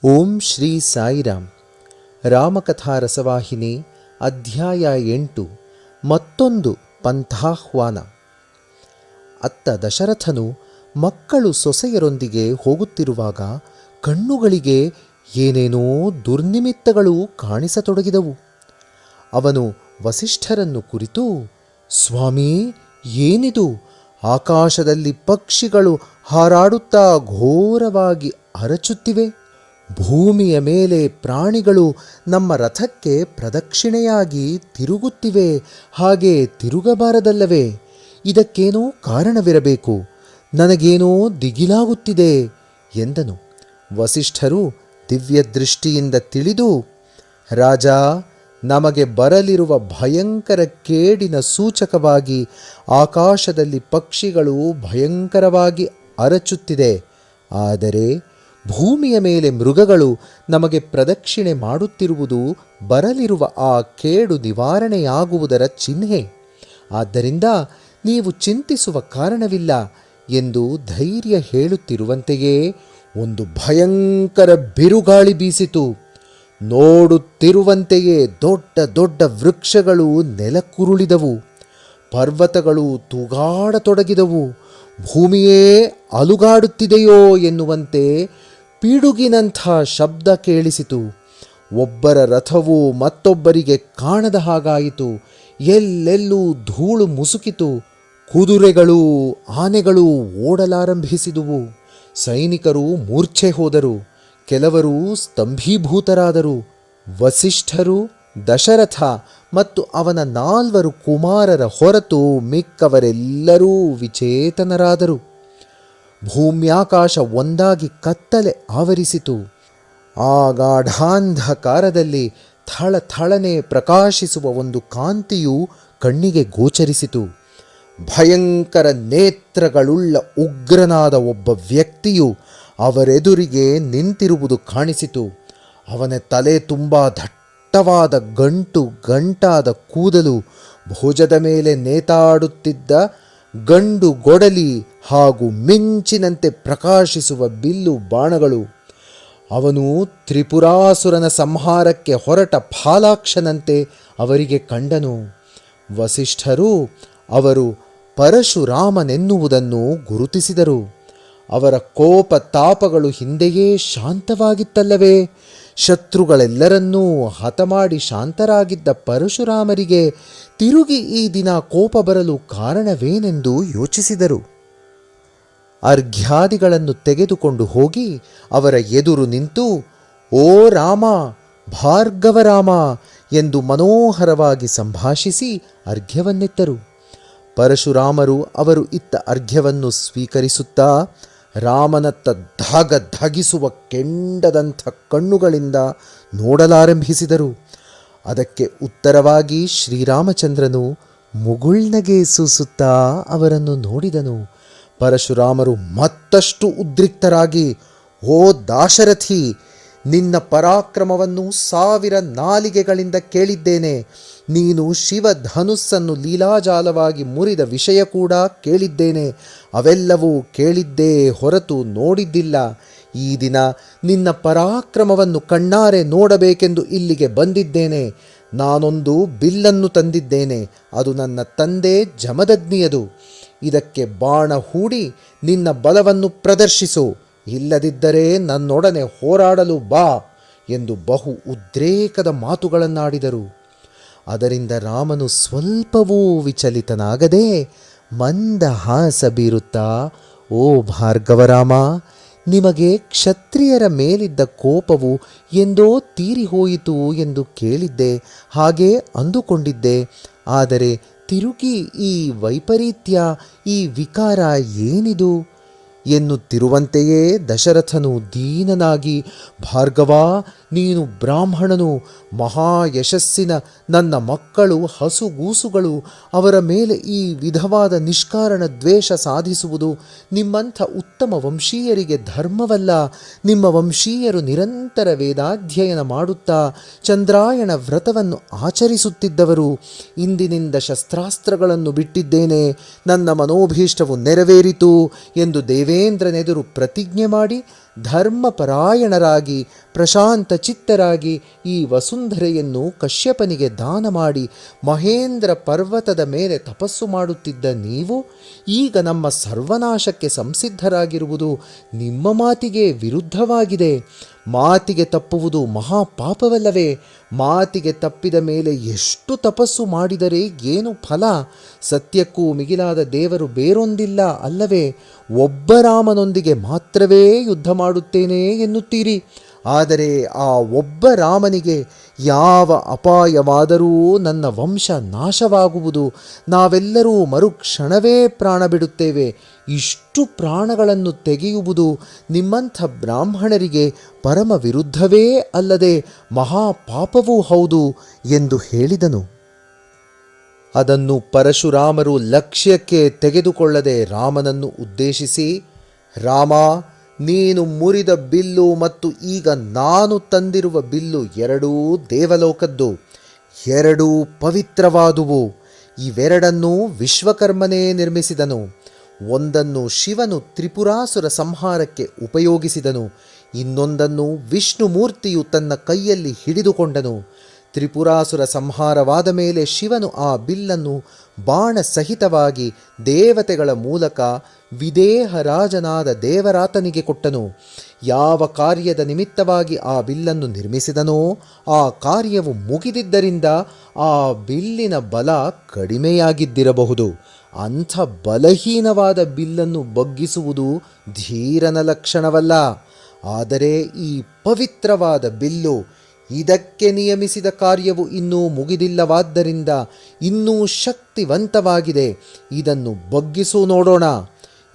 ಓಂ ಶ್ರೀ ಸಾಯಿರಾಮ್. ರಾಮಕಥಾ ರಸವಾಹಿನಿ ಅಧ್ಯಾಯ 8. ಮತ್ತೊಂದು ಪಂಥಾಹ್ವಾನ. ಅತ್ತ ದಶರಥನು ಮಕ್ಕಳು ಸೊಸೆಯರೊಂದಿಗೆ ಹೋಗುತ್ತಿರುವಾಗ ಕಣ್ಣುಗಳಿಗೆ ಏನೇನೋ ದುರ್ನಿಮಿತ್ತಗಳು ಕಾಣಿಸತೊಡಗಿದವು. ಅವನು ವಸಿಷ್ಠರನ್ನು ಕುರಿತು, ಸ್ವಾಮಿ, ಏನಿದು? ಆಕಾಶದಲ್ಲಿ ಪಕ್ಷಿಗಳು ಹಾರಾಡುತ್ತಾ ಘೋರವಾಗಿ ಅರಚುತ್ತಿವೆ. ಭೂಮಿಯ ಮೇಲೆ ಪ್ರಾಣಿಗಳು ನಮ್ಮ ರಥಕ್ಕೆ ಪ್ರದಕ್ಷಿಣೆಯಾಗಿ ತಿರುಗುತ್ತಿವೆ. ಹಾಗೆ ತಿರುಗಬಾರದಲ್ಲವೇ? ಇದಕ್ಕೇನೋ ಕಾರಣವಿರಬೇಕು. ನನಗೇನೋ ದಿಗಿಲಾಗುತ್ತಿದೆ ಎಂದನು. ವಸಿಷ್ಠರು ದಿವ್ಯದೃಷ್ಟಿಯಿಂದ ತಿಳಿದು, ರಾಜ, ನಮಗೆ ಬರಲಿರುವ ಭಯಂಕರ ಕೇಡಿನ ಸೂಚಕವಾಗಿ ಆಕಾಶದಲ್ಲಿ ಪಕ್ಷಿಗಳು ಭಯಂಕರವಾಗಿ ಅರಚುತ್ತಿದೆ. ಆದರೆ ಭೂಮಿಯ ಮೇಲೆ ಮೃಗಗಳು ನಮಗೆ ಪ್ರದಕ್ಷಿಣೆ ಮಾಡುತ್ತಿರುವುದು ಬರಲಿರುವ ಆ ಕೇಡು ನಿವಾರಣೆಯಾಗುವುದರ ಚಿಹ್ನೆ. ಆದ್ದರಿಂದ ನೀವು ಚಿಂತಿಸುವ ಕಾರಣವಿಲ್ಲ ಎಂದು ಧೈರ್ಯ ಹೇಳುತ್ತಿರುವಂತೆಯೇ ಒಂದು ಭಯಂಕರ ಬಿರುಗಾಳಿ ಬೀಸಿತು. ನೋಡುತ್ತಿರುವಂತೆಯೇ ದೊಡ್ಡ ದೊಡ್ಡ ವೃಕ್ಷಗಳು ನೆಲಕ್ಕುರುಳಿದವು. ಪರ್ವತಗಳು ತೂಗಾಡತೊಡಗಿದವು. ಭೂಮಿಯೇ ಅಲುಗಾಡುತ್ತಿದೆಯೋ ಎನ್ನುವಂತೆ ಪಿಡುಗಿನಂಥ ಶಬ್ದ ಕೇಳಿಸಿತು. ಒಬ್ಬರ ರಥವು ಮತ್ತೊಬ್ಬರಿಗೆ ಕಾಣದ ಹಾಗಾಯಿತು. ಎಲ್ಲೆಲ್ಲೂ ಧೂಳು ಮುಸುಕಿತು. ಕುದುರೆಗಳು, ಆನೆಗಳು ಓಡಲಾರಂಭಿಸಿದುವು. ಸೈನಿಕರು ಮೂರ್ಛೆ ಹೋದರು. ಕೆಲವರು ಸ್ತಂಭೀಭೂತರಾದರು. ವಸಿಷ್ಠರು, ದಶರಥ ಮತ್ತು ಅವನ 4 ಕುಮಾರರ ಹೊರತು ಮಿಕ್ಕವರೆಲ್ಲರೂ ವಿಚೇತನರಾದರು. ಭೂಮ್ಯಾಕಾಶ ಒಂದಾಗಿ ಕತ್ತಲೆ ಆವರಿಸಿತು. ಆ ಗಾಢಾಂಧಕಾರದಲ್ಲಿ ಥಳಥಳನೆ ಪ್ರಕಾಶಿಸುವ ಒಂದು ಕಾಂತಿಯು ಕಣ್ಣಿಗೆ ಗೋಚರಿಸಿತು. ಭಯಂಕರ ನೇತ್ರಗಳುಳ್ಳ ಉಗ್ರನಾದ ಒಬ್ಬ ವ್ಯಕ್ತಿಯು ಅವರೆದುರಿಗೆ ನಿಂತಿರುವುದು ಕಾಣಿಸಿತು. ಅವನ ತಲೆ ತುಂಬ ದಟ್ಟವಾದ ಗಂಟಾದ ಕೂದಲು, ಭುಜದ ಮೇಲೆ ನೇತಾಡುತ್ತಿದ್ದ ಗಂಡು ಗೊಡಲಿ ಹಾಗೂ ಮಿಂಚಿನಂತೆ ಪ್ರಕಾಶಿಸುವ ಬಿಲ್ಲು ಬಾಣಗಳು. ಅವನು ತ್ರಿಪುರಾಸುರನ ಸಂಹಾರಕ್ಕೆ ಹೊರಟ ಫಾಲಾಕ್ಷನಂತೆ ಅವರಿಗೆ ಕಂಡನು. ವಸಿಷ್ಠರು ಅವರು ಪರಶುರಾಮನೆನ್ನುವುದನ್ನು ಗುರುತಿಸಿದರು. ಅವರ ಕೋಪ ತಾಪಗಳು ಹಿಂದೆಯೇ ಶಾಂತವಾಗಿತ್ತಲ್ಲವೇ? ಶತ್ರುಗಳೆಲ್ಲರನ್ನೂ ಹತಮಾಡಿ ಶಾಂತರಾಗಿದ್ದ ಪರಶುರಾಮರಿಗೆ ತಿರುಗಿ ಈ ದಿನ ಕೋಪ ಬರಲು ಕಾರಣವೇನೆಂದು ಯೋಚಿಸಿದರು. ಅರ್ಘ್ಯಾದಿಗಳನ್ನು ತೆಗೆದುಕೊಂಡು ಹೋಗಿ ಅವರ ಎದುರು ನಿಂತು, ಓ ರಾಮ, ಭಾರ್ಗವರಾಮ ಎಂದು ಮನೋಹರವಾಗಿ ಸಂಭಾಷಿಸಿ ಅರ್ಘ್ಯವನ್ನೆತ್ತರು. ಪರಶುರಾಮರು ಅವರು ಇತ್ತ ಅರ್ಘ್ಯವನ್ನು ಸ್ವೀಕರಿಸುತ್ತಾ ರಾಮನತ್ತ ಧಗಿಸುವ ಕೆಂಡದಂಥ ಕಣ್ಣುಗಳಿಂದ ನೋಡಲಾರಂಭಿಸಿದರು. ಅದಕ್ಕೆ ಉತ್ತರವಾಗಿ ಶ್ರೀರಾಮಚಂದ್ರನು ಮುಗುಳ್ನಗೆ ಸೂಸುತ್ತಾ ಅವರನ್ನು ನೋಡಿದನು. ಪರಶುರಾಮರು ಮತ್ತಷ್ಟು ಉದ್ರಿಕ್ತರಾಗಿ, ಓ ದಾಶರಥಿ, ನಿನ್ನ ಪರಾಕ್ರಮವನ್ನು 1000 ನಾಲಿಗೆಗಳಿಂದ ಕೇಳಿದ್ದೇನೆ. ನೀನು ಶಿವಧನುಸ್ಸನ್ನು ಲೀಲಾಜಾಲವಾಗಿ ಮುರಿದ ವಿಷಯ ಕೂಡ ಕೇಳಿದ್ದೇನೆ. ಅವೆಲ್ಲವೂ ಕೇಳಿದ್ದೇ ಹೊರತು ನೋಡಿದ್ದಿಲ್ಲ. ಈ ದಿನ ನಿನ್ನ ಪರಾಕ್ರಮವನ್ನು ಕಣ್ಣಾರೆ ನೋಡಬೇಕೆಂದು ಇಲ್ಲಿಗೆ ಬಂದಿದ್ದೇನೆ. ನಾನೊಂದು ಬಿಲ್ಲನ್ನು ತಂದಿದ್ದೇನೆ. ಅದು ನನ್ನ ತಂದೆ ಜಮದಗ್ನಿಯದು. ಇದಕ್ಕೆ ಬಾಣ ಹೂಡಿ ನಿನ್ನ ಬಲವನ್ನು ಪ್ರದರ್ಶಿಸು. ಇಲ್ಲದಿದ್ದರೆ ನನ್ನೊಡನೆ ಹೋರಾಡಲು ಬಾ ಎಂದು ಬಹು ಉದ್ರೇಕದ ಮಾತುಗಳನ್ನಾಡಿದರು. ಅದರಿಂದ ರಾಮನು ಸ್ವಲ್ಪವೂ ವಿಚಲಿತನಾಗದೆ ಮಂದಹಾಸ ಬೀರುತ್ತಾ, ಓ ಭಾರ್ಗವರಾಮ, ನಿಮಗೆ ಕ್ಷತ್ರಿಯರ ಮೇಲಿದ್ದ ಕೋಪವು ಎಂದೋ ತೀರಿಹೋಯಿತು ಎಂದು ಕೇಳಿದ್ದೆ, ಹಾಗೆ ಅಂದುಕೊಂಡಿದ್ದೆ. ಆದರೆ ತಿರುಗಿ ಈ ವೈಪರೀತ್ಯ, ಈ ವಿಕಾರ ಏನಿದು ಎನ್ನುತ್ತಿರುವಂತೆಯೇ ದಶರಥನು ದೀನನಾಗಿ, ಭಾರ್ಗವ, ನೀನು ಬ್ರಾಹ್ಮಣನು, ಮಹಾಯಶಸ್ಸಿನ ನನ್ನ ಮಕ್ಕಳು ಹಸುಗೂಸುಗಳು. ಅವರ ಮೇಲೆ ಈ ವಿಧವಾದ ನಿಷ್ಕಾರಣ ದ್ವೇಷ ಸಾಧಿಸುವುದು ನಿಮ್ಮಂಥ ಉತ್ತಮ ವಂಶೀಯರಿಗೆ ಧರ್ಮವಲ್ಲ. ನಿಮ್ಮ ವಂಶೀಯರು ನಿರಂತರ ವೇದಾಧ್ಯಯನ ಮಾಡುತ್ತಾ ಚಂದ್ರಾಯಣ ವ್ರತವನ್ನು ಆಚರಿಸುತ್ತಿದ್ದವರು. ಇಂದಿನಿಂದ ಶಸ್ತ್ರಾಸ್ತ್ರಗಳನ್ನು ಬಿಟ್ಟಿದ್ದೇನೆ. ನನ್ನ ಮನೋಭೀಷ್ಟವು ನೆರವೇರಿತು ಎಂದು ದೇವೇ ದೇವೇಂದ್ರನೆದುರು ಪ್ರತಿಜ್ಞೆ ಮಾಡಿ ಧರ್ಮಪರಾಯಣರಾಗಿ ಪ್ರಶಾಂತ ಚಿತ್ತರಾಗಿ ಈ ವಸುಂಧರೆಯನ್ನು ಕಶ್ಯಪನಿಗೆ ದಾನ ಮಾಡಿ ಮಹೇಂದ್ರ ಪರ್ವತದ ಮೇಲೆ ತಪಸ್ಸು ಮಾಡುತ್ತಿದ್ದ ನೀವು ಈಗ ನಮ್ಮ ಸರ್ವನಾಶಕ್ಕೆ ಸಂಸಿದ್ಧರಾಗಿರುವುದು ನಿಮ್ಮ ಮಾತಿಗೆ ವಿರುದ್ಧವಾಗಿದೆ. ಮಾತಿಗೆ ತಪ್ಪುವುದು ಮಹಾಪಾಪವಲ್ಲವೇ? ಮಾತಿಗೆ ತಪ್ಪಿದ ಮೇಲೆ ಎಷ್ಟು ತಪಸ್ಸು ಮಾಡಿದರೆ ಏನು ಫಲ? ಸತ್ಯಕ್ಕೂ ಮಿಗಿಲಾದ ದೇವರು ಬೇರೊಂದಿಲ್ಲ ಅಲ್ಲವೇ? ಒಬ್ಬ ರಾಮನೊಂದಿಗೆ ಮಾತ್ರವೇ ಯುದ್ಧ ಮಾಡುತ್ತೇನೆ ಎನ್ನುತ್ತೀರಿ. ಆದರೆ ಆ ಒಬ್ಬ ರಾಮನಿಗೆ ಯಾವ ಅಪಾಯವಾದರೂ ನನ್ನ ವಂಶ ನಾಶವಾಗುವುದು. ನಾವೆಲ್ಲರೂ ಮರುಕ್ಷಣವೇ ಪ್ರಾಣ ಬಿಡುತ್ತೇವೆ. ಇಷ್ಟು ಪ್ರಾಣಗಳನ್ನು ತೆಗೆಯುವುದು ನಿಮ್ಮಂಥ ಬ್ರಾಹ್ಮಣರಿಗೆ ಪರಮ ವಿರುದ್ಧವೇ ಅಲ್ಲದೆ ಮಹಾಪಾಪವೂ ಹೌದು ಎಂದು ಹೇಳಿದನು. ಅದನ್ನು ಪರಶುರಾಮರು ಲಕ್ಷ್ಯಕ್ಕೆ ತೆಗೆದುಕೊಳ್ಳದೆ ರಾಮನನ್ನು ಉದ್ದೇಶಿಸಿ, ರಾಮ, ನೀನು ಮುರಿದ ಬಿಲ್ಲು ಮತ್ತು ಈಗ ನಾನು ತಂದಿರುವ ಬಿಲ್ಲು ಎರಡೂ ದೇವಲೋಕದ್ದು, ಎರಡೂ ಪವಿತ್ರವಾದುವು. ಇವೆರಡನ್ನೂ ವಿಶ್ವಕರ್ಮನೇ ನಿರ್ಮಿಸಿದನು. ಒಂದನ್ನು ಶಿವನು ತ್ರಿಪುರಾಸುರ ಸಂಹಾರಕ್ಕೆ ಉಪಯೋಗಿಸಿದನು, ಇನ್ನೊಂದನ್ನು ವಿಷ್ಣುಮೂರ್ತಿಯು ತನ್ನ ಕೈಯಲ್ಲಿ ಹಿಡಿದುಕೊಂಡನು. ತ್ರಿಪುರಾಸುರ ಸಂಹಾರವಾದ ಮೇಲೆ ಶಿವನು ಆ ಬಿಲ್ಲನ್ನು ಬಾಣ ಸಹಿತವಾಗಿ ದೇವತೆಗಳ ಮೂಲಕ ವಿದೇಹರಾಜನಾದ ದೇವರಾತನಿಗೆ ಕೊಟ್ಟನು. ಯಾವ ಕಾರ್ಯದ ನಿಮಿತ್ತವಾಗಿ ಆ ಬಿಲ್ಲನ್ನು ನಿರ್ಮಿಸಿದನೋ ಆ ಕಾರ್ಯವು ಮುಗಿದಿದ್ದರಿಂದ ಆ ಬಿಲ್ಲಿನ ಬಲ ಕಡಿಮೆಯಾಗಿದ್ದಿರಬಹುದು. ಅಂಥ ಬಲಹೀನವಾದ ಬಿಲ್ಲನ್ನು ಬಗ್ಗಿಸುವುದು ಧೀರನ ಲಕ್ಷಣವಲ್ಲ. ಆದರೆ ಈ ಪವಿತ್ರವಾದ ಬಿಲ್ಲು, ಇದಕ್ಕೆ ನಿಯಮಿಸಿದ ಕಾರ್ಯವು ಇನ್ನೂ ಮುಗಿದಿಲ್ಲವಾದ್ದರಿಂದ ಇನ್ನೂ ಶಕ್ತಿವಂತವಾಗಿದೆ. ಇದನ್ನು ಬಗ್ಗಿಸು ನೋಡೋಣ.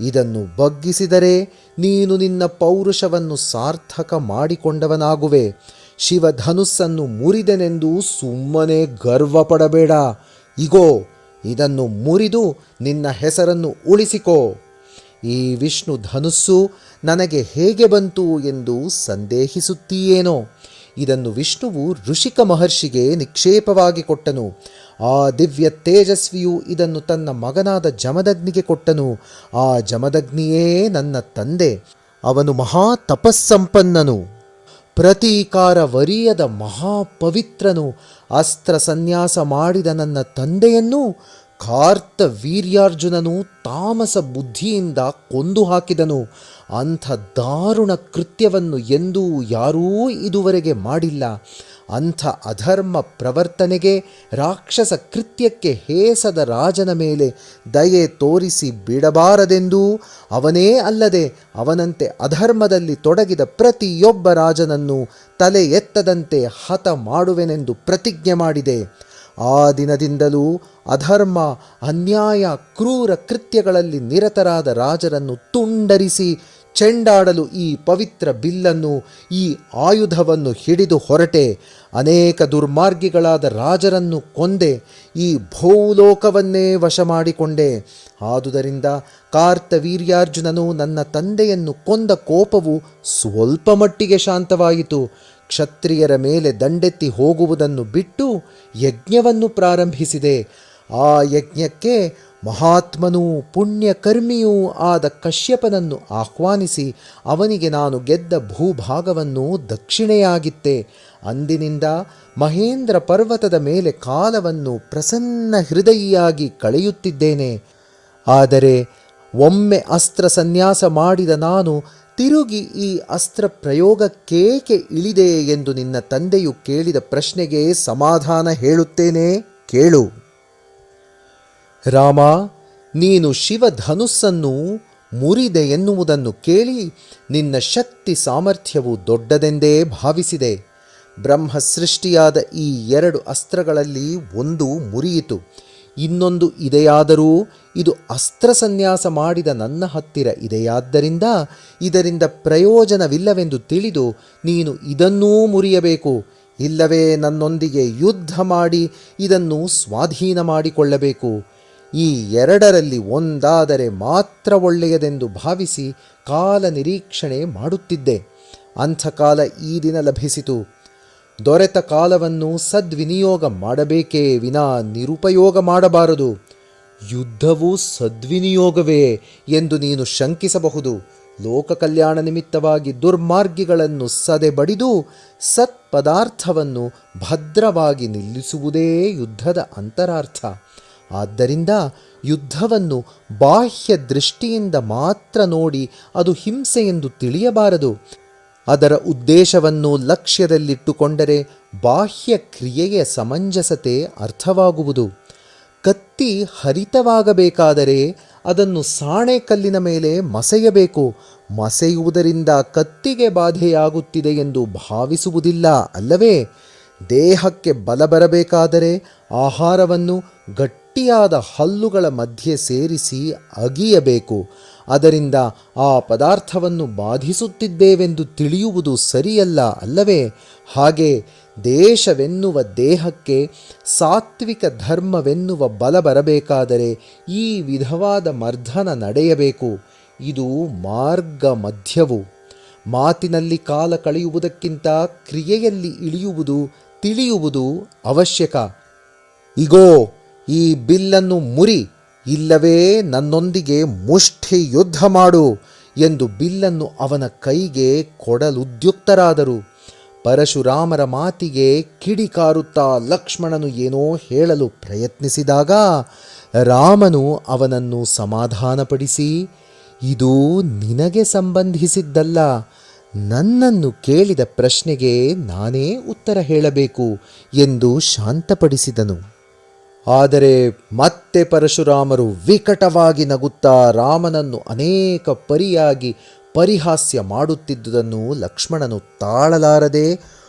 ಇದನ್ನು ಬಗ್ಗಿಸಿದರೆ ನೀನು ನಿನ್ನ ಪೌರುಷವನ್ನು ಸಾರ್ಥಕ ಮಾಡಿಕೊಂಡವನಾಗುವೆ. ಶಿವಧನುಸ್ಸನ್ನು ಮುರಿದೆನೆಂದು ಸುಮ್ಮನೆ ಗರ್ವಪಡಬೇಡ. ಇಗೋ, ಇದನ್ನು ಮುರಿದು ನಿನ್ನ ಹೆಸರನ್ನು ಉಳಿಸಿಕೋ. ಈ ವಿಷ್ಣು ಧನುಸ್ಸು ನನಗೆ ಹೇಗೆ ಬಂತು ಎಂದು ಸಂದೇಹಿಸುತ್ತೀಯೇನೋ? ಇದನ್ನು ವಿಷ್ಣುವು ಋಷಿಕ ಮಹರ್ಷಿಗೆ ನಿಕ್ಷೇಪವಾಗಿ ಕೊಟ್ಟನು. ಆ ದಿವ್ಯ ತೇಜಸ್ವಿಯು ಇದನ್ನು ತನ್ನ ಮಗನಾದ ಜಮದಗ್ನಿಗೆ ಕೊಟ್ಟನು. ಆ ಜಮದಗ್ನಿಯೇ ನನ್ನ ತಂದೆ. ಅವನು ಮಹಾ ತಪಸ್ಸಂಪನ್ನನು, ಪ್ರತೀಕಾರ ವರಿಯದ ಮಹಾಪವಿತ್ರನು. ಅಸ್ತ್ರ ಸನ್ಯಾಸ ಮಾಡಿದ ನನ್ನ ತಂದೆಯನ್ನು ಕಾರ್ತ ವೀರ್ಯಾರ್ಜುನನು ತಾಮಸ ಬುದ್ಧಿಯಿಂದ ಕೊಂದು ಹಾಕಿದನು. ಅಂಥ ದಾರುಣ ಕೃತ್ಯವನ್ನು ಎಂದೂ ಯಾರೂ ಇದುವರೆಗೆ ಮಾಡಿಲ್ಲ. ಅಂಥ ಅಧರ್ಮ ಪ್ರವರ್ತನೆಗೆ, ರಾಕ್ಷಸ ಕೃತ್ಯಕ್ಕೆ ಹೇಸದ ರಾಜನ ಮೇಲೆ ದಯೆ ತೋರಿಸಿ ಬಿಡಬಾರದೆಂದೂ, ಅವನೇ ಅಲ್ಲದೆ ಅವನಂತೆ ಅಧರ್ಮದಲ್ಲಿ ತೊಡಗಿದ ಪ್ರತಿಯೊಬ್ಬ ರಾಜನನ್ನು ತಲೆ ಎತ್ತದಂತೆ ಹತ ಮಾಡುವೆನೆಂದು ಪ್ರತಿಜ್ಞೆ ಮಾಡಿದೆ. ಆ ದಿನದಿಂದಲೂ ಅಧರ್ಮ, ಅನ್ಯಾಯ, ಕ್ರೂರ ಕೃತ್ಯಗಳಲ್ಲಿ ನಿರತರಾದ ರಾಜರನ್ನು ತುಂಡರಿಸಿ ಚೆಂಡಾಡಲು ಈ ಪವಿತ್ರ ಬಿಲ್ಲನ್ನು, ಈ ಆಯುಧವನ್ನು ಹಿಡಿದು ಹೊರಟೆ. ಅನೇಕ ದುರ್ಮಾರ್ಗಿಗಳಾದ ರಾಜರನ್ನು ಕೊಂದೆ. ಈ ಭೂಲೋಕವನ್ನೇ ವಶ ಮಾಡಿಕೊಂಡೆ. ಆದುದರಿಂದ ಕಾರ್ತವೀರ್ಯಾರ್ಜುನನು ನನ್ನ ತಂದೆಯನ್ನು ಕೊಂದ ಕೋಪವು ಸ್ವಲ್ಪ ಮಟ್ಟಿಗೆ ಶಾಂತವಾಯಿತು. ಕ್ಷತ್ರಿಯರ ಮೇಲೆ ದಂಡೆತ್ತಿ ಹೋಗುವುದನ್ನು ಬಿಟ್ಟು ಯಜ್ಞವನ್ನು ಪ್ರಾರಂಭಿಸಿದೆ. ಆ ಯಜ್ಞಕ್ಕೆ ಮಹಾತ್ಮನೂ ಪುಣ್ಯಕರ್ಮಿಯೂ ಆದ ಕಶ್ಯಪನನ್ನು ಆಹ್ವಾನಿಸಿ ಅವನಿಗೆ ನಾನು ಗೆದ್ದ ಭೂಭಾಗವನ್ನು ದಕ್ಷಿಣೆಯಾಗಿತ್ತೆ. ಅಂದಿನಿಂದ ಮಹೇಂದ್ರ ಪರ್ವತದ ಮೇಲೆ ಕಾಲವನ್ನು ಪ್ರಸನ್ನ ಹೃದಯಿಯಾಗಿ ಕಳೆಯುತ್ತಿದ್ದೇನೆ. ಆದರೆ ಒಮ್ಮೆ ಅಸ್ತ್ರ ಸನ್ಯಾಸ ಮಾಡಿದ ನಾನು ತಿರುಗಿ ಈ ಅಸ್ತ್ರ ಪ್ರಯೋಗಕ್ಕೇಕೆ ಇಳಿದೆ ಎಂದು ನಿನ್ನ ತಂದೆಯು ಕೇಳಿದ ಪ್ರಶ್ನೆಗೆ ಸಮಾಧಾನ ಹೇಳುತ್ತೇನೆ, ಕೇಳು. ರಾಮ, ನೀನು ಶಿವಧನುಸ್ಸನ್ನು ಮುರಿದೆ ಎನ್ನುವುದನ್ನು ಕೇಳಿ ನಿನ್ನ ಶಕ್ತಿ ಸಾಮರ್ಥ್ಯವು ದೊಡ್ಡದೆಂದೇ ಭಾವಿಸಿದೆ. ಬ್ರಹ್ಮ ಸೃಷ್ಟಿಯಾದ ಈ 2 ಅಸ್ತ್ರಗಳಲ್ಲಿ ಒಂದು ಮುರಿಯಿತು, ಇನ್ನೊಂದು ಇದೆಯಾದರೂ ಇದು ಅಸ್ತ್ರ ಸನ್ಯಾಸ ಮಾಡಿದ ನನ್ನ ಹತ್ತಿರ ಇದೆಯಾದ್ದರಿಂದ ಇದರಿಂದ ಪ್ರಯೋಜನವಿಲ್ಲವೆಂದು ತಿಳಿದು ನೀನು ಇದನ್ನೂ ಮುರಿಯಬೇಕು. ಇಲ್ಲವೇ ನನ್ನೊಂದಿಗೆ ಯುದ್ಧ ಮಾಡಿ ಇದನ್ನು ಸ್ವಾಧೀನ ಮಾಡಿಕೊಳ್ಳಬೇಕು. ಈ 2ರಲ್ಲಿ ಒಂದಾದರೆ ಮಾತ್ರ ಒಳ್ಳೆಯದೆಂದು ಭಾವಿಸಿ ಕಾಲ ನಿರೀಕ್ಷಣೆ ಮಾಡುತ್ತಿದ್ದೆ. ಅಂಥ ಕಾಲ ಈ ದಿನ ಲಭಿಸಿತು. ದೊರೆತ ಕಾಲವನ್ನು ಸದ್ವಿನಿಯೋಗ ಮಾಡಬೇಕೇ ವಿನಾ ನಿರುಪಯೋಗ ಮಾಡಬಾರದು. ಯುದ್ಧವು ಸದ್ವಿನಿಯೋಗವೇ ಎಂದು ನೀನು ಶಂಕಿಸಬಹುದು. ಲೋಕ ಕಲ್ಯಾಣ ನಿಮಿತ್ತವಾಗಿ ದುರ್ಮಾರ್ಗಿಗಳನ್ನು ಸದೆಬಡಿದು ಸತ್ಪದಾರ್ಥವನ್ನು ಭದ್ರವಾಗಿ ನಿಲ್ಲಿಸುವುದೇ ಯುದ್ಧದ ಅಂತರಾರ್ಥ. ಆದ್ದರಿಂದ ಯುದ್ಧವನ್ನು ಬಾಹ್ಯ ದೃಷ್ಟಿಯಿಂದ ಮಾತ್ರ ನೋಡಿ ಅದು ಹಿಂಸೆ ಎಂದು ತಿಳಿಯಬಾರದು. ಅದರ ಉದ್ದೇಶವನ್ನು ಲಕ್ಷ್ಯದಲ್ಲಿಟ್ಟುಕೊಂಡರೆ ಬಾಹ್ಯ ಕ್ರಿಯೆಯ ಸಮಂಜಸತೆ ಅರ್ಥವಾಗುವುದು. ಕತ್ತಿ ಹರಿತವಾಗಬೇಕಾದರೆ ಅದನ್ನು ಸಾಣೆಕಲ್ಲಿನ ಮೇಲೆ ಮಸೆಯಬೇಕು. ಮಸೆಯುವುದರಿಂದ ಕತ್ತಿಗೆ ಬಾಧೆಯಾಗುತ್ತಿದೆ ಎಂದು ಭಾವಿಸುವುದಿಲ್ಲ ಅಲ್ಲವೇ? ದೇಹಕ್ಕೆ ಬಲ ಬರಬೇಕಾದರೆ ಆಹಾರವನ್ನು ಗಟ್ಟಿಯಾದ ಹಲ್ಲುಗಳ ಮಧ್ಯೆ ಸೇರಿಸಿ ಅಗಿಯಬೇಕು. ಅದರಿಂದ ಆ ಪದಾರ್ಥವನ್ನು ಬಾಧಿಸುತ್ತಿದ್ದೇವೆಂದು ತಿಳಿಯುವುದು ಸರಿಯಲ್ಲ ಅಲ್ಲವೇ? ಹಾಗೆ ದೇಶವೆನ್ನುವ ದೇಹಕ್ಕೆ ಸಾತ್ವಿಕ ಧರ್ಮವೆನ್ನುವ ಬಲ ಬರಬೇಕಾದರೆ ಈ ವಿಧವಾದ ಮರ್ದನ ನಡೆಯಬೇಕು. ಇದು ಮಾರ್ಗ ಮಧ್ಯವು. ಮಾತಿನಲ್ಲಿ ಕಾಲ ಕಳೆಯುವುದಕ್ಕಿಂತ ಕ್ರಿಯೆಯಲ್ಲಿ ಇಳಿಯುವುದು ತಿಳಿಯುವುದು ಅವಶ್ಯಕ. ಇಗೋ, ಈ ಬಿಲ್ಲನ್ನು ಮುರಿ, ಇಲ್ಲವೇ ನನ್ನೊಂದಿಗೆ ಮುಷ್ಠಿ ಯುದ್ಧ ಮಾಡು ಎಂದು ಬಿಲ್ಲನ್ನು ಅವನ ಕೈಗೆ ಕೊಡಲುದ್ಯುಕ್ತರಾದರು. ಪರಶುರಾಮರ ಮಾತಿಗೆ ಕಿಡಿಕಾರುತ್ತಾ ಲಕ್ಷ್ಮಣನು ಏನೋ ಹೇಳಲು ಪ್ರಯತ್ನಿಸಿದಾಗ ರಾಮನು ಅವನನ್ನು ಸಮಾಧಾನಪಡಿಸಿ, ಇದು ನಿನಗೆ ಸಂಬಂಧಿಸಿದ್ದಲ್ಲ. ನನ್ನನ್ನು ಕೇಳಿದ ಪ್ರಶ್ನೆಗೆ ನಾನೇ ಉತ್ತರ ಹೇಳಬೇಕು ಎಂದು ಶಾಂತಪಡಿಸಿದನು. ಆದರೆ ಮತ್ತೆ ಪರಶುರಾಮರು ವಿಕಟವಾಗಿ ನಗುತ್ತಾ ರಾಮನನ್ನು ಅನೇಕ ಪರಿಯಾಗಿ ಪರಿಹಾಸ್ಯ ಮಾಡುತ್ತಿದ್ದುದನ್ನು ಲಕ್ಷ್ಮಣನು ತಾಳಲಾರದೆ,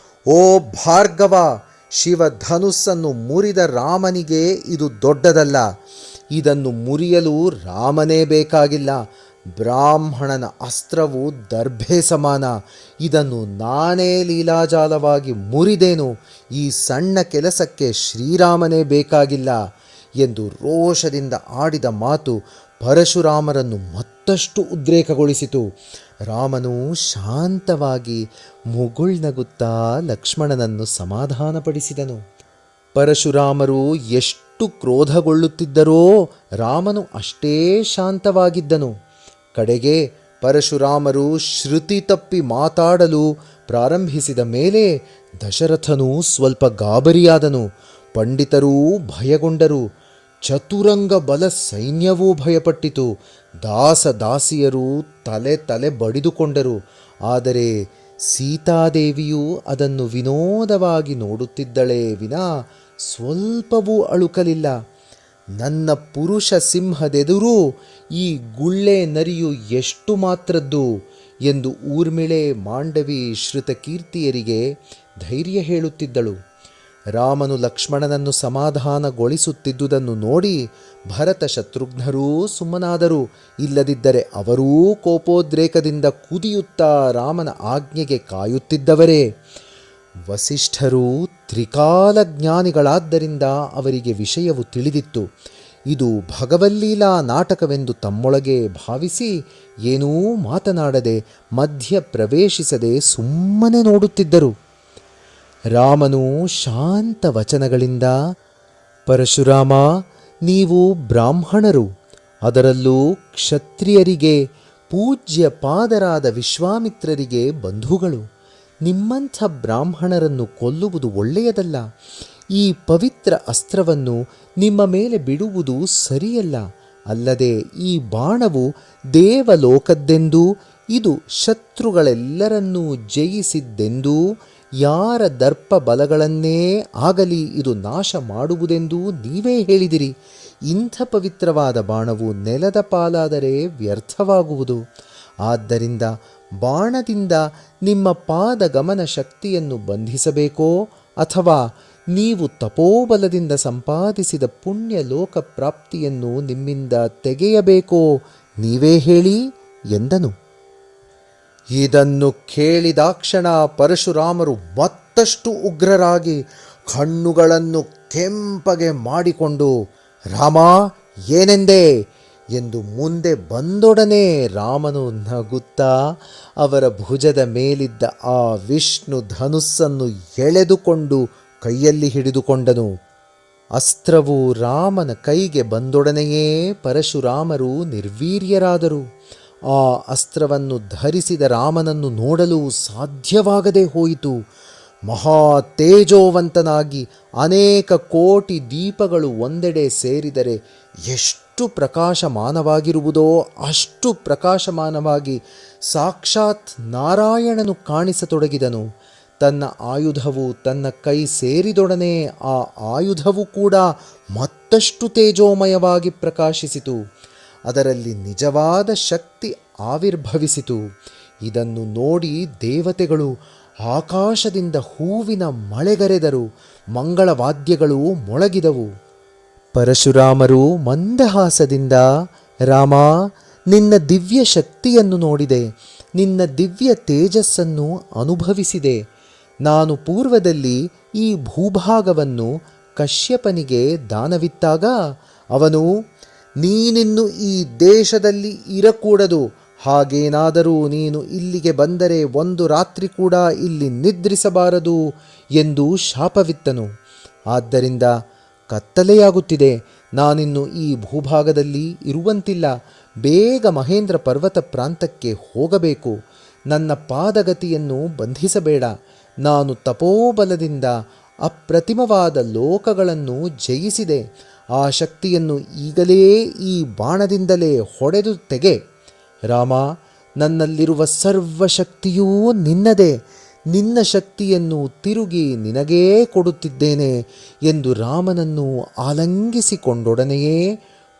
ಓ ಭಾರ್ಗವ, ಶಿವಧನುಸ್ಸನ್ನು ಮುರಿದ ರಾಮನಿಗೆ ಇದು ದೊಡ್ಡದಲ್ಲ. ಇದನ್ನು ಮುರಿಯಲು ರಾಮನೇ ಬೇಕಾಗಿಲ್ಲ. ಬ್ರಾಹ್ಮಣನ ಅಸ್ತ್ರವು ದರ್ಭೆ ಸಮಾನ. ಇದನ್ನು ನಾನೇ ಲೀಲಾಜಾಲವಾಗಿ ಮುರಿದೇನು. ಈ ಸಣ್ಣ ಕೆಲಸಕ್ಕೆ ಶ್ರೀರಾಮನೇ ಬೇಕಾಗಿಲ್ಲ ಎಂದು ರೋಷದಿಂದ ಆಡಿದ ಮಾತು ಪರಶುರಾಮರನ್ನು ಮತ್ತಷ್ಟು ಉದ್ರೇಕಗೊಳಿಸಿತು. ರಾಮನು ಶಾಂತವಾಗಿ ಮುಗುಳ್ನಗುತ್ತಾ ಲಕ್ಷ್ಮಣನನ್ನು ಸಮಾಧಾನಪಡಿಸಿದನು. ಪರಶುರಾಮರು ಎಷ್ಟು ಕ್ರೋಧಗೊಳ್ಳುತ್ತಿದ್ದರೋ ರಾಮನು ಅಷ್ಟೇ ಶಾಂತವಾಗಿದ್ದನು. ಕಡೆಗೆ ಪರಶುರಾಮರು ಶ್ರುತಿ ತಪ್ಪಿ ಮಾತಾಡಲು ಪ್ರಾರಂಭಿಸಿದ ಮೇಲೆ ದಶರಥನು ಸ್ವಲ್ಪ ಗಾಬರಿಯಾದನು. ಪಂಡಿತರೂ ಭಯಗೊಂಡರು. ಚತುರಂಗ ಬಲ ಸೈನ್ಯವೂ ಭಯಪಟ್ಟಿತು. ದಾಸದಾಸಿಯರು ತಲೆ ಬಡಿದುಕೊಂಡರು. ಆದರೆ ಸೀತಾದೇವಿಯು ಅದನ್ನು ವಿನೋದವಾಗಿ ನೋಡುತ್ತಿದ್ದಳೇ ವಿನಾ ಸ್ವಲ್ಪವೂ ಅಳುಕಲಿಲ್ಲ. ನನ್ನ ಪುರುಷ ಸಿಂಹದೆದುರು ಈ ಗುಳ್ಳೆ ನರಿಯು ಎಷ್ಟು ಮಾತ್ರದ್ದು ಎಂದು ಊರ್ಮಿಳೆ, ಮಾಂಡವಿ, ಶ್ರುತಕೀರ್ತಿಯರಿಗೆ ಧೈರ್ಯ ಹೇಳುತ್ತಿದ್ದಳು. ರಾಮನು ಲಕ್ಷ್ಮಣನನ್ನು ಸಮಾಧಾನಗೊಳಿಸುತ್ತಿದ್ದುದನ್ನು ನೋಡಿ ಭರತ ಶತ್ರುಘ್ನರೂ ಸುಮ್ಮನಾದರು. ಇಲ್ಲದಿದ್ದರೆ ಅವರೂ ಕೋಪೋದ್ರೇಕದಿಂದ ಕುದಿಯುತ್ತಾ ರಾಮನ ಆಜ್ಞೆಗೆ ಕಾಯುತ್ತಿದ್ದವರೇ. ವಸಿಷ್ಠರು ತ್ರಿಕಾಲಜ್ಞಾನಿಗಳಾದ್ದರಿಂದ ಅವರಿಗೆ ವಿಷಯವು ತಿಳಿದಿತ್ತು. ಇದು ಭಗವಲ್ಲೀಲಾ ನಾಟಕವೆಂದು ತಮ್ಮೊಳಗೆ ಭಾವಿಸಿ ಏನೂ ಮಾತನಾಡದೆ ಮಧ್ಯ ಪ್ರವೇಶಿಸದೆ ಸುಮ್ಮನೆ ನೋಡುತ್ತಿದ್ದರು. ರಾಮನು ಶಾಂತ ವಚನಗಳಿಂದ, ಪರಶುರಾಮ, ನೀವು ಬ್ರಾಹ್ಮಣರು, ಅದರಲ್ಲೂ ಕ್ಷತ್ರಿಯರಿಗೆ ಪೂಜ್ಯ ಪಾದರಾದ ವಿಶ್ವಾಮಿತ್ರರಿಗೆ ಬಂಧುಗಳು. ನಿಮ್ಮಂಥ ಬ್ರಾಹ್ಮಣರನ್ನು ಕೊಲ್ಲುವುದು ಒಳ್ಳೆಯದಲ್ಲ. ಈ ಪವಿತ್ರ ಅಸ್ತ್ರವನ್ನು ನಿಮ್ಮ ಮೇಲೆ ಬಿಡುವುದು ಸರಿಯಲ್ಲ. ಅಲ್ಲದೆ ಈ ಬಾಣವು ದೇವಲೋಕದ್ದೆಂದೂ ಇದು ಶತ್ರುಗಳೆಲ್ಲರನ್ನೂ ಜಯಿಸಿದ್ದೆಂದೂ ಯಾರ ದರ್ಪ ಬಲಗಳನ್ನೇ ಆಗಲಿ ಇದು ನಾಶ ಮಾಡುವುದೆಂದೂ ನೀವೇ ಹೇಳಿದಿರಿ. ಇಂಥ ಪವಿತ್ರವಾದ ಬಾಣವು ನೆಲದ ಪಾಲಾದರೆ ವ್ಯರ್ಥವಾಗುವುದು. ಆದ್ದರಿಂದ ಬಾಣದಿಂದ ನಿಮ್ಮ ಪಾದಗಮನ ಶಕ್ತಿಯನ್ನು ಬಂಧಿಸಬೇಕೋ ಅಥವಾ ನೀವು ತಪೋಬಲದಿಂದ ಸಂಪಾದಿಸಿದ ಪುಣ್ಯ ಲೋಕ ಪ್ರಾಪ್ತಿಯನ್ನು ನಿಮ್ಮಿಂದ ತೆಗೆಯಬೇಕೋ ನೀವೇ ಹೇಳಿ ಎಂದನು. ಇದನ್ನು ಕೇಳಿದಾಕ್ಷಣ ಪರಶುರಾಮರು ಮತ್ತಷ್ಟು ಉಗ್ರರಾಗಿ ಕಣ್ಣುಗಳನ್ನು ಕೆಂಪಗೆ ಮಾಡಿಕೊಂಡು, ರಾಮ, ಏನೆಂದೇ ಎಂದು ಮುಂದೆ ಬಂದೊಡನೆ ರಾಮನು ನಗುತ್ತಾ ಅವರ ಭುಜದ ಮೇಲಿದ್ದ ಆ ವಿಷ್ಣು ಧನುಸ್ಸನ್ನು ಎಳೆದುಕೊಂಡು ಕೈಯಲ್ಲಿ ಹಿಡಿದುಕೊಂಡನು. ಅಸ್ತ್ರವು ರಾಮನ ಕೈಗೆ ಬಂದೊಡನೆಯೇ ಪರಶುರಾಮರು ನಿರ್ವೀರ್ಯರಾದರು. ಆ ಅಸ್ತ್ರವನ್ನು ಧರಿಸಿದ ರಾಮನನ್ನು ನೋಡಲು ಸಾಧ್ಯವಾಗದೇ ಹೋಯಿತು. ಮಹಾ ತೇಜೋವಂತನಾಗಿ ಅನೇಕ ಕೋಟಿ ದೀಪಗಳು ಒಂದೆಡೆ ಸೇರಿದರೆ ಎಷ್ಟು ಪ್ರಕಾಶಮಾನವಾಗಿರುವುದೋ ಅಷ್ಟು ಪ್ರಕಾಶಮಾನವಾಗಿ ಸಾಕ್ಷಾತ್ ನಾರಾಯಣನು ಕಾಣಿಸತೊಡಗಿದನು. ತನ್ನ ಆಯುಧವು ತನ್ನ ಕೈ ಸೇರಿದೊಡನೆ ಆ ಆಯುಧವು ಕೂಡ ಮತ್ತಷ್ಟು ತೇಜೋಮಯವಾಗಿ ಪ್ರಕಾಶಿಸಿತು. ಅದರಲ್ಲಿ ನಿಜವಾದ ಶಕ್ತಿ ಆವಿರ್ಭವಿಸಿತು. ಇದನ್ನು ನೋಡಿ ದೇವತೆಗಳು ಆಕಾಶದಿಂದ ಹೂವಿನ ಮಳೆಗರೆದರು. ಮಂಗಳವಾದ್ಯಗಳು ಮೊಳಗಿದವು. ಪರಶುರಾಮರು ಮಂದಹಾಸದಿಂದ, ರಾಮ, ನಿನ್ನ ದಿವ್ಯ ಶಕ್ತಿಯನ್ನು ನೋಡಿದೆ, ನಿನ್ನ ದಿವ್ಯ ತೇಜಸ್ಸನ್ನು ಅನುಭವಿಸಿದೆ. ನಾನು ಪೂರ್ವದಲ್ಲಿ ಈ ಭೂಭಾಗವನ್ನು ಕಶ್ಯಪನಿಗೆ ದಾನವಿತ್ತಾಗ ಅವನು, ನೀನಿನ್ನು ಈ ದೇಶದಲ್ಲಿ ಇರಕೂಡದು, ಹಾಗೇನಾದರೂ ನೀನು ಇಲ್ಲಿಗೆ ಬಂದರೆ ಒಂದು ರಾತ್ರಿ ಕೂಡ ಇಲ್ಲಿ ನಿದ್ರಿಸಬಾರದು ಎಂದು ಶಾಪವಿತ್ತನು. ಆದ್ದರಿಂದ ಕತ್ತಲೆಯಾಗುತ್ತಿದೆ, ನಾನಿನ್ನು ಈ ಭೂಭಾಗದಲ್ಲಿ ಇರುವಂತಿಲ್ಲ, ಬೇಗ ಮಹೇಂದ್ರ ಪರ್ವತ ಪ್ರಾಂತಕ್ಕೆ ಹೋಗಬೇಕು. ನನ್ನ ಪಾದಗತಿಯನ್ನು ಬಂಧಿಸಬೇಡ. ನಾನು ತಪೋಬಲದಿಂದ ಅಪ್ರತಿಮವಾದ ಲೋಕಗಳನ್ನು ಜಯಿಸಿದೆ. ಆ ಶಕ್ತಿಯನ್ನು ಈಗಲೇ ಈ ಬಾಣದಿಂದಲೇ ಹೊಡೆದು ತೆಗೆ. ರಾಮ, ನನ್ನಲ್ಲಿರುವ ಸರ್ವಶಕ್ತಿಯೂ ನಿನ್ನದೇ. ನಿನ್ನ ಶಕ್ತಿಯನ್ನು ತಿರುಗಿ ನಿನಗೇ ಕೊಡುತ್ತಿದ್ದೇನೆ ಎಂದು ರಾಮನನ್ನು ಆಲಂಗಿಸಿಕೊಂಡೊಡನೆಯೇ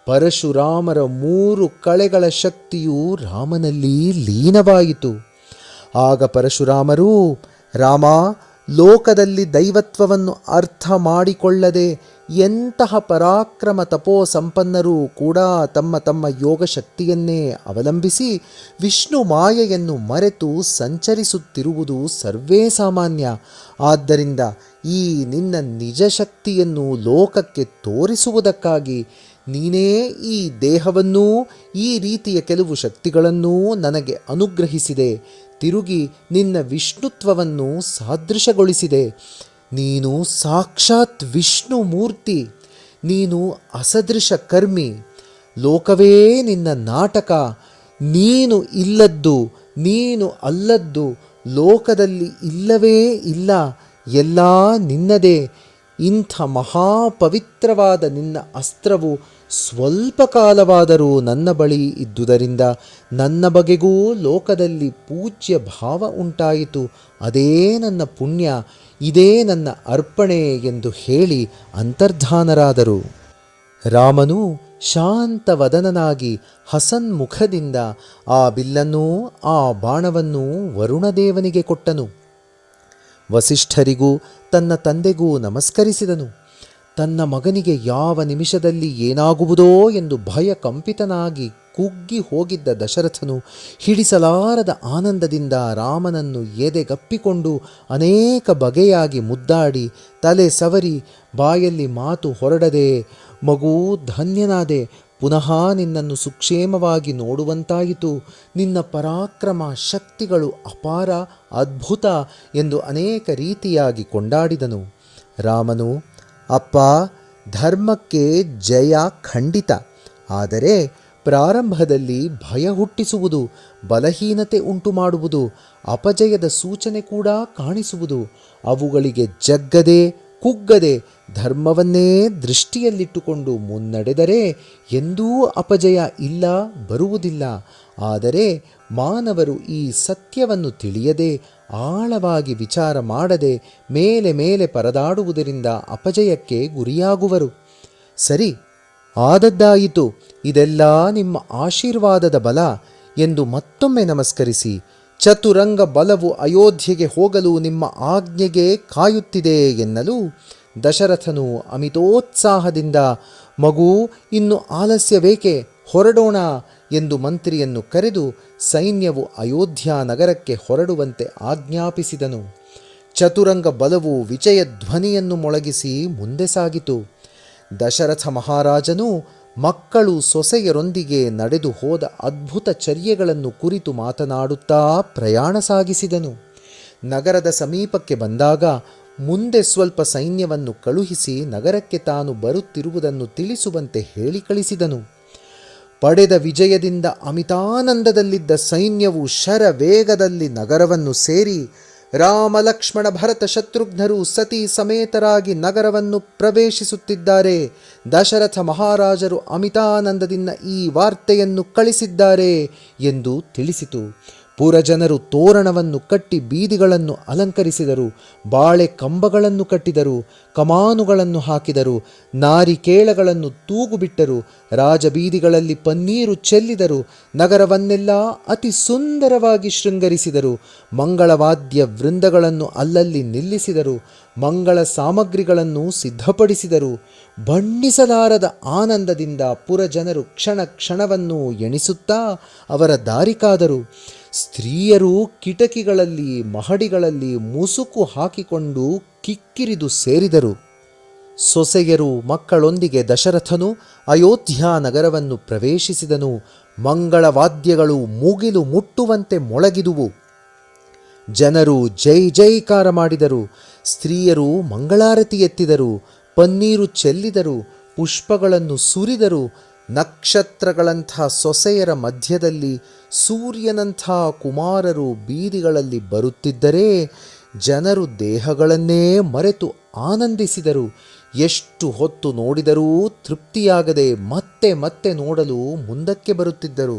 ಪರಶುರಾಮರ 3 ಕಳೆಗಳ ಶಕ್ತಿಯು ರಾಮನಲ್ಲಿ ಲೀನವಾಯಿತು. ಆಗ ಪರಶುರಾಮರು, ರಾಮ, ಲೋಕದಲ್ಲಿ ದೈವತ್ವವನ್ನು ಅರ್ಥ ಮಾಡಿಕೊಳ್ಳದೆ ಎಂತಹ ಪರಾಕ್ರಮ ತಪೋ ಸಂಪನ್ನರೂ ಕೂಡ ತಮ್ಮ ತಮ್ಮ ಯೋಗ ಶಕ್ತಿಯನ್ನೇ ಅವಲಂಬಿಸಿ ವಿಷ್ಣು ಮಾಯೆಯನ್ನು ಮರೆತು ಸಂಚರಿಸುತ್ತಿರುವುದು ಸರ್ವೇ ಸಾಮಾನ್ಯ. ಆದ್ದರಿಂದ ಈ ನಿನ್ನ ನಿಜ ಶಕ್ತಿಯನ್ನು ಲೋಕಕ್ಕೆ ತೋರಿಸುವುದಕ್ಕಾಗಿ ನೀನೇ ಈ ದೇಹವನ್ನೂ ಈ ರೀತಿಯ ಕೆಲವು ಶಕ್ತಿಗಳನ್ನೂ ನನಗೆ ಅನುಗ್ರಹಿಸಿದೆ. ತಿರುಗಿ ನಿನ್ನ ವಿಷ್ಣುತ್ವವನ್ನು ಸಾದೃಶಗೊಳಿಸಿದೆ. ನೀನು ಸಾಕ್ಷಾತ್ ವಿಷ್ಣು ಮೂರ್ತಿ. ನೀನು ಅಸದೃಶ ಕರ್ಮಿ. ಲೋಕವೇ ನಿನ್ನ ನಾಟಕ. ನೀನು ಇಲ್ಲದ್ದು, ನೀನು ಅಲ್ಲದ್ದು ಲೋಕದಲ್ಲಿ ಇಲ್ಲವೇ ಇಲ್ಲ. ಎಲ್ಲ ನಿನ್ನದೇ. ಇಂಥ ಮಹಾಪವಿತ್ರವಾದ ನಿನ್ನ ಅಸ್ತ್ರವು ಸ್ವಲ್ಪ ಕಾಲವಾದರೂ ನನ್ನ ಬಳಿ ಇದ್ದುದರಿಂದ ನನ್ನ ಬಗೆಗೂ ಲೋಕದಲ್ಲಿ ಪೂಜ್ಯ ಭಾವ ಉಂಟಾಯಿತು. ಅದೇ ನನ್ನ ಪುಣ್ಯ, ಇದೇ ನನ್ನ ಅರ್ಪಣೆ ಎಂದು ಹೇಳಿ ಅಂತರ್ಧಾನರಾದರು. ರಾಮನು ಶಾಂತವದನನಾಗಿ ಹಸನ್ಮುಖದಿಂದ ಆ ಬಿಲ್ಲನ್ನೂ ಆ ಬಾಣವನ್ನೂ ವರುಣದೇವನಿಗೆ ಕೊಟ್ಟನು. ವಸಿಷ್ಠರಿಗೂ ತನ್ನ ತಂದೆಗೂ ನಮಸ್ಕರಿಸಿದನು. ತನ್ನ ಮಗನಿಗೆ ಯಾವ ನಿಮಿಷದಲ್ಲಿ ಏನಾಗುವುದೋ ಎಂದು ಭಯ ಕಂಪಿತನಾಗಿ ಕುಗ್ಗಿ ಹೋಗಿದ್ದ ದಶರಥನು ಹಿಡಿಸಲಾರದ ಆನಂದದಿಂದ ರಾಮನನ್ನು ಎದೆಗಪ್ಪಿಕೊಂಡು ಅನೇಕ ಬಗೆಯಾಗಿ ಮುದ್ದಾಡಿ ತಲೆ ಸವರಿ ಬಾಯಲ್ಲಿ ಮಾತು ಹೊರಡದೆ, ಮಗು, ಧನ್ಯನಾದೆ, ಪುನಃ ನಿನ್ನನ್ನು ಸುಕ್ಷೇಮವಾಗಿ ನೋಡುವಂತಾಯಿತು. ನಿನ್ನ ಪರಾಕ್ರಮ ಶಕ್ತಿಗಳು ಅಪಾರ, ಅದ್ಭುತ ಎಂದು ಅನೇಕ ರೀತಿಯಾಗಿ ಕೊಂಡಾಡಿದನು. ರಾಮನು, ಅಪ್ಪ, ಧರ್ಮಕ್ಕೆ ಜಯ ಖಂಡಿತ. ಆದರೆ ಪ್ರಾರಂಭದಲ್ಲಿ ಭಯ ಹುಟ್ಟಿಸುವುದು, ಬಲಹೀನತೆ ಉಂಟು ಮಾಡುವುದು, ಅಪಜಯದ ಸೂಚನೆ ಕೂಡ ಕಾಣಿಸುವುದು. ಅವುಗಳಿಗೆ ಜಗ್ಗದೆ ಕುಗ್ಗದೆ ಧರ್ಮವನ್ನೇ ದೃಷ್ಟಿಯಲ್ಲಿಟ್ಟುಕೊಂಡು ಮುನ್ನಡೆದರೆ ಎಂದೂ ಅಪಜಯ ಇಲ್ಲ, ಬರುವುದಿಲ್ಲ. ಆದರೆ ಮಾನವರು ಈ ಸತ್ಯವನ್ನು ತಿಳಿಯದೆ ಆಳವಾಗಿ ವಿಚಾರ ಮಾಡದೆ ಮೇಲೆ ಮೇಲೆ ಪರದಾಡುವುದರಿಂದ ಅಪಜಯಕ್ಕೆ ಗುರಿಯಾಗುವರು. ಸರಿ, ಆದದ್ದಾಯಿತು, ಇದೆಲ್ಲ ನಿಮ್ಮ ಆಶೀರ್ವಾದದ ಬಲ ಎಂದು ಮತ್ತೊಮ್ಮೆ ನಮಸ್ಕರಿಸಿ, ಚತುರಂಗ ಬಲವು ಅಯೋಧ್ಯೆಗೆ ಹೋಗಲು ನಿಮ್ಮ ಆಜ್ಞೆಗೆ ಕಾಯುತ್ತಿದೆ ಎನ್ನಲು ದಶರಥನು ಅಮಿತೋತ್ಸಾಹದಿಂದ, ಮಗು, ಇನ್ನು ಆಲಸ್ಯವೇಕೆ, ಹೊರಡೋಣ ಎಂದು ಮಂತ್ರಿಯನ್ನು ಕರೆದು ಸೈನ್ಯವು ಅಯೋಧ್ಯ ನಗರಕ್ಕೆ ಹೊರಡುವಂತೆ ಆಜ್ಞಾಪಿಸಿದನು. ಚತುರಂಗ ಬಲವು ವಿಜಯಧ್ವನಿಯನ್ನು ಮೊಳಗಿಸಿ ಮುಂದೆ ಸಾಗಿತು. ದಶರಥ ಮಹಾರಾಜನು ಮಕ್ಕಳು ಸೊಸೆಯರೊಂದಿಗೆ ನಡೆದು ಹೋದ ಅದ್ಭುತ ಚರ್ಯೆಗಳನ್ನು ಕುರಿತು ಮಾತನಾಡುತ್ತಾ ಪ್ರಯಾಣ ಸಾಗಿಸಿದನು. ನಗರದ ಸಮೀಪಕ್ಕೆ ಬಂದಾಗ ಮುಂದೆ ಸ್ವಲ್ಪ ಸೈನ್ಯವನ್ನು ಕಳುಹಿಸಿ ನಗರಕ್ಕೆ ತಾನು ಬರುತ್ತಿರುವುದನ್ನು ತಿಳಿಸುವಂತೆ ಹೇಳಿ ಕಳಿಸಿದನು. ಪಡೆದ ವಿಜಯದಿಂದ ಅಮಿತಾನಂದದಲ್ಲಿದ್ದ ಸೈನ್ಯವು ಶರವೇಗದಲ್ಲಿ ನಗರವನ್ನು ಸೇರಿ ರಾಮ ಲಕ್ಷ್ಮಣ ಭರತ ಶತ್ರುಘ್ನರು ಸತಿ ಸಮೇತರಾಗಿ ನಗರವನ್ನು ಪ್ರವೇಶಿಸುತ್ತಿದ್ದಾರೆ. ದಶರಥ ಮಹಾರಾಜರು ಅಮಿತಾನಂದದಿಂದ ಈ ವಾರ್ತೆಯನ್ನು ಕಳಿಸಿದ್ದಾರೆ ಎಂದು ತಿಳಿಸಿತು. ಪುರಜನರು ತೋರಣವನ್ನು ಕಟ್ಟಿ ಬೀದಿಗಳನ್ನು ಅಲಂಕರಿಸಿದರು, ಬಾಳೆ ಕಂಬಗಳನ್ನು ಕಟ್ಟಿದರು, ಕಮಾನುಗಳನ್ನು ಹಾಕಿದರು, ನಾರಿಕೇಳಗಳನ್ನು ತೂಗುಬಿಟ್ಟರು, ರಾಜಬೀದಿಗಳಲ್ಲಿ ಪನ್ನೀರು ಚೆಲ್ಲಿದರು, ನಗರವನ್ನೆಲ್ಲ ಅತಿ ಸುಂದರವಾಗಿ ಶೃಂಗರಿಸಿದರು. ಮಂಗಳವಾದ್ಯ ವೃಂದಗಳನ್ನು ಅಲ್ಲಲ್ಲಿ ನಿಲ್ಲಿಸಿದರು, ಮಂಗಳ ಸಾಮಗ್ರಿಗಳನ್ನು ಸಿದ್ಧಪಡಿಸಿದರು. ಬಣ್ಣಿಸಲಾರದ ಆನಂದದಿಂದ ಪುರಜನರು ಕ್ಷಣ ಕ್ಷಣವನ್ನು ಎಣಿಸುತ್ತಾ ಅವರ ದಾರಿಕಾದರು. ಸ್ತ್ರೀಯರು ಕಿಟಕಿಗಳಲ್ಲಿ ಮಹಡಿಗಳಲ್ಲಿ ಮುಸುಕು ಹಾಕಿಕೊಂಡು ಕಿಕ್ಕಿರಿದು ಸೇರಿದರು. ಸೊಸೆಯರು ಮಕ್ಕಳೊಂದಿಗೆ ದಶರಥನು ಅಯೋಧ್ಯ ನಗರವನ್ನು ಪ್ರವೇಶಿಸಿದನು. ಮಂಗಳವಾದ್ಯಗಳು ಮುಗಿಲು ಮುಟ್ಟುವಂತೆ ಮೊಳಗಿದುವು. ಜನರು ಜೈ ಜೈಕಾರ ಮಾಡಿದರು. ಸ್ತ್ರೀಯರು ಮಂಗಳಾರತಿ ಎತ್ತಿದರು, ಪನ್ನೀರು ಚೆಲ್ಲಿದರು, ಪುಷ್ಪಗಳನ್ನು ಸುರಿದರು. ನಕ್ಷತ್ರಗಳಂಥ ಸೊಸೆಯರ ಮಧ್ಯದಲ್ಲಿ ಸೂರ್ಯನಂಥ ಕುಮಾರರು ಬೀದಿಗಳಲ್ಲಿ ಬರುತ್ತಿದ್ದರೆ ಜನರು ದೇಹಗಳನ್ನೇ ಮರೆತು ಆನಂದಿಸಿದರು. ಎಷ್ಟು ಹೊತ್ತು ನೋಡಿದರೂ ತೃಪ್ತಿಯಾಗದೆ ಮತ್ತೆ ಮತ್ತೆ ನೋಡಲು ಮುಂದಕ್ಕೆ ಬರುತ್ತಿದ್ದರು.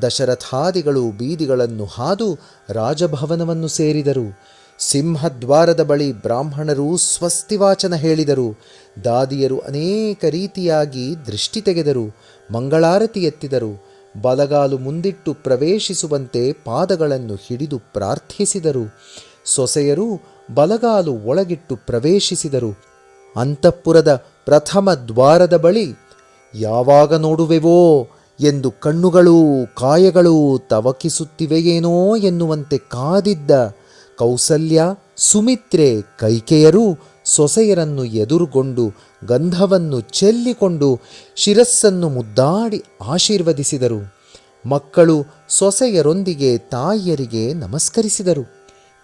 ದಶರಥಾದಿಗಳು ಬೀದಿಗಳನ್ನು ಹಾದು ರಾಜಭವನವನ್ನು ಸೇರಿದರು. ಸಿಂಹದ್ವಾರದ ಬಳಿ ಬ್ರಾಹ್ಮಣರು ಸ್ವಸ್ತಿವಾಚನ ಹೇಳಿದರು. ದಾದಿಯರು ಅನೇಕ ರೀತಿಯಾಗಿ ದೃಷ್ಟಿ ತೆಗೆದರು, ಮಂಗಳಾರತಿ ಎತ್ತಿದರು. ಬಲಗಾಲು ಮುಂದಿಟ್ಟು ಪ್ರವೇಶಿಸುವಂತೆ ಪಾದಗಳನ್ನು ಹಿಡಿದು ಪ್ರಾರ್ಥಿಸಿದರು. ಸೊಸೆಯರು ಬಲಗಾಲು ಒಳಗಿಟ್ಟು ಪ್ರವೇಶಿಸಿದರು. ಅಂತಃಪುರದ ಪ್ರಥಮ ದ್ವಾರದ ಬಳಿ ಯಾವಾಗ ನೋಡುವೆವೋ ಎಂದು ಕಣ್ಣುಗಳೂ ಕಾಯಗಳೂ ತವಕಿಸುತ್ತಿವೆಯೇನೋ ಎನ್ನುವಂತೆ ಕಾದಿದ್ದ ಕೌಸಲ್ಯ, ಸುಮಿತ್ರೆ, ಕೈಕೆಯರು ಸೊಸೆಯರನ್ನು ಎದುರುಗೊಂಡು ಗಂಧವನ್ನು ಚೆಲ್ಲಿಕೊಂಡು ಶಿರಸ್ಸನ್ನು ಮುದ್ದಾಡಿ ಆಶೀರ್ವದಿಸಿದರು. ಮಕ್ಕಳು ಸೊಸೆಯರೊಂದಿಗೆ ತಾಯಿಯರಿಗೆ ನಮಸ್ಕರಿಸಿದರು.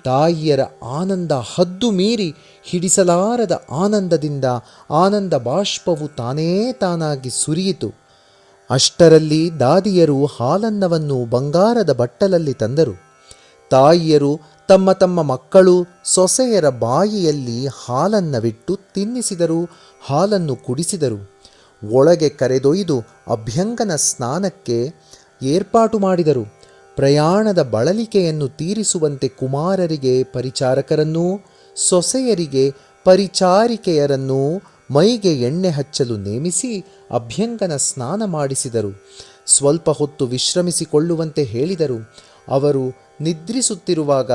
ತಾಯಿಯರ ಆನಂದ ಹದ್ದು ಮೀರಿ ಹಿಡಿಸಲಾರದ ಆನಂದದಿಂದ ಆನಂದ ಬಾಷ್ಪವು ತಾನೇ ತಾನಾಗಿ ಸುರಿಯಿತು. ಅಷ್ಟರಲ್ಲಿ ದಾದಿಯರು ಹಾಲನ್ನವನ್ನು ಬಂಗಾರದ ಬಟ್ಟಲಲ್ಲಿ ತಂದರು. ತಾಯಿಯರು ತಮ್ಮ ತಮ್ಮ ಮಕ್ಕಳು ಸೊಸೆಯರ ಬಾಯಿಯಲ್ಲಿ ಹಾಲನ್ನವಿಟ್ಟು ತಿನ್ನಿಸಿದರು, ಹಾಲನ್ನು ಕುಡಿಸಿದರು. ಒಳಗೆ ಕರೆದೊಯ್ದು ಅಭ್ಯಂಗನ ಸ್ನಾನಕ್ಕೆ ಏರ್ಪಾಟು ಮಾಡಿದರು. ಪ್ರಯಾಣದ ಬಳಲಿಕೆಯನ್ನು ತೀರಿಸುವಂತೆ ಕುಮಾರರಿಗೆ ಪರಿಚಾರಕರನ್ನೂ ಸೊಸೆಯರಿಗೆ ಪರಿಚಾರಿಕೆಯರನ್ನೂ ಮೈಗೆ ಎಣ್ಣೆ ಹಚ್ಚಲು ನೇಮಿಸಿ ಅಭ್ಯಂಗನ ಸ್ನಾನ ಮಾಡಿಸಿದರು. ಸ್ವಲ್ಪ ಹೊತ್ತು ವಿಶ್ರಮಿಸಿಕೊಳ್ಳುವಂತೆ ಹೇಳಿದರು. ಅವರು ನಿದ್ರಿಸುತ್ತಿರುವಾಗ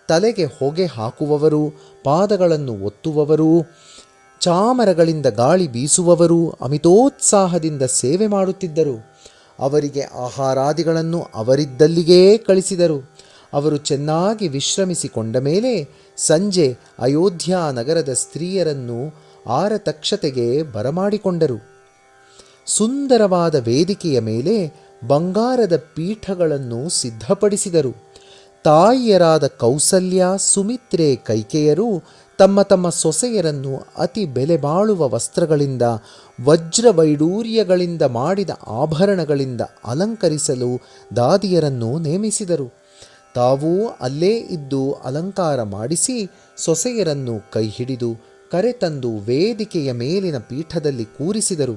ತಲೆಗೆ ಹೊಗೆ ಹಾಕುವವರು, ಪಾದಗಳನ್ನು ಒತ್ತುವವರು, ಚಾಮರಗಳಿಂದ ಗಾಳಿ ಬೀಸುವವರು ಅಮಿತೋತ್ಸಾಹದಿಂದ ಸೇವೆ ಮಾಡುತ್ತಿದ್ದರು. ಅವರಿಗೆ ಆಹಾರಾದಿಗಳನ್ನು ಅವರಿದ್ದಲ್ಲಿಗೇ ಕಳಿಸಿದರು. ಅವರು ಚೆನ್ನಾಗಿ ವಿಶ್ರಮಿಸಿಕೊಂಡ ಮೇಲೆ ಸಂಜೆ ಅಯೋಧ್ಯ ನಗರದ ಸ್ತ್ರೀಯರನ್ನು ಆರತಕ್ಷತೆಗೆ ಬರಮಾಡಿಕೊಂಡರು. ಸುಂದರವಾದ ವೇದಿಕೆಯ ಮೇಲೆ ಬಂಗಾರದ ಪೀಠಗಳನ್ನು ಸಿದ್ಧಪಡಿಸಿದರು. ತಾಯಿಯರಾದ ಕೌಸಲ್ಯ, ಸುಮಿತ್ರೆ, ಕೈಕೆಯರು ತಮ್ಮ ತಮ್ಮ ಸೊಸೆಯರನ್ನು ಅತಿ ಬೆಲೆ ಬಾಳುವ ವಸ್ತ್ರಗಳಿಂದ, ವಜ್ರವೈಡೂರ್ಯಗಳಿಂದ ಮಾಡಿದ ಆಭರಣಗಳಿಂದ ಅಲಂಕರಿಸಲು ದಾದಿಯರನ್ನು ನೇಮಿಸಿದರು. ತಾವೂ ಅಲ್ಲೇ ಇದ್ದು ಅಲಂಕಾರ ಮಾಡಿಸಿ ಸೊಸೆಯರನ್ನು ಕೈ ಹಿಡಿದು ಕರೆತಂದು ವೇದಿಕೆಯ ಮೇಲಿನ ಪೀಠದಲ್ಲಿ ಕೂರಿಸಿದರು.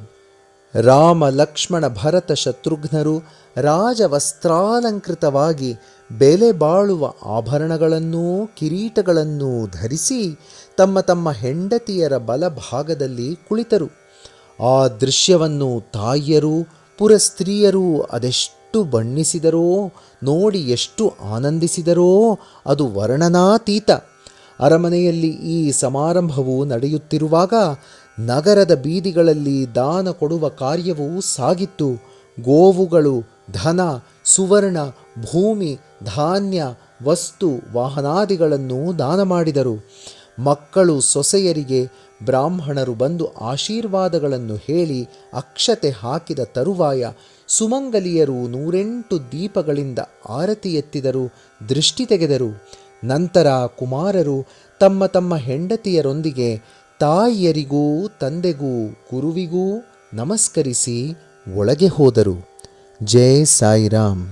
ರಾಮ ಲಕ್ಷ್ಮಣ ಭರತ ಶತ್ರುಘ್ನರು ರಾಜವಸ್ತ್ರಾಲಂಕೃತವಾಗಿ ಬೆಲೆ ಬಾಳುವ ಆಭರಣಗಳನ್ನೂ ಕಿರೀಟಗಳನ್ನೂ ಧರಿಸಿ ತಮ್ಮ ತಮ್ಮ ಹೆಂಡತಿಯರ ಬಲಭಾಗದಲ್ಲಿ ಕುಳಿತರು. ಆ ದೃಶ್ಯವನ್ನು ತಾಯಿಯರು ಪುರಸ್ತ್ರೀಯರು ಅದೆಷ್ಟು ಬಣ್ಣಿಸಿದರೋ, ನೋಡಿ ಎಷ್ಟು ಆನಂದಿಸಿದರೋ ಅದು ವರ್ಣನಾತೀತ. ಅರಮನೆಯಲ್ಲಿ ಈ ಸಮಾರಂಭವು ನಡೆಯುತ್ತಿರುವಾಗ ನಗರದ ಬೀದಿಗಳಲ್ಲಿ ದಾನ ಕೊಡುವ ಕಾರ್ಯವೂ ಸಾಗಿತ್ತು. ಗೋವುಗಳು, ಧನ, ಸುವರ್ಣ, ಭೂಮಿ, ಧಾನ್ಯ, ವಸ್ತು, ವಾಹನಾದಿಗಳನ್ನು ದಾನ ಮಾಡಿದರು. ಮಕ್ಕಳು ಸೊಸೆಯರಿಗೆ ಬ್ರಾಹ್ಮಣರು ಬಂದು ಆಶೀರ್ವಾದಗಳನ್ನು ಹೇಳಿ ಅಕ್ಷತೆ ಹಾಕಿದ ತರುವಾಯ ಸುಮಂಗಲಿಯರು 108 ದೀಪಗಳಿಂದ ಆರತಿ ಎತ್ತಿದರು, ದೃಷ್ಟಿ ತೆಗೆದರು. ನಂತರ ಕುಮಾರರು ತಮ್ಮ ತಮ್ಮ ಹೆಂಡತಿಯರೊಂದಿಗೆ ತಾಯಿಯರಿಗೂ ತಂದೆಗೂ ಗುರುವಿಗೂ ನಮಸ್ಕರಿಸಿ ಒಳಗೆ ಹೋದರು. ಜೈ ಸಾಯಿರಾಮ್.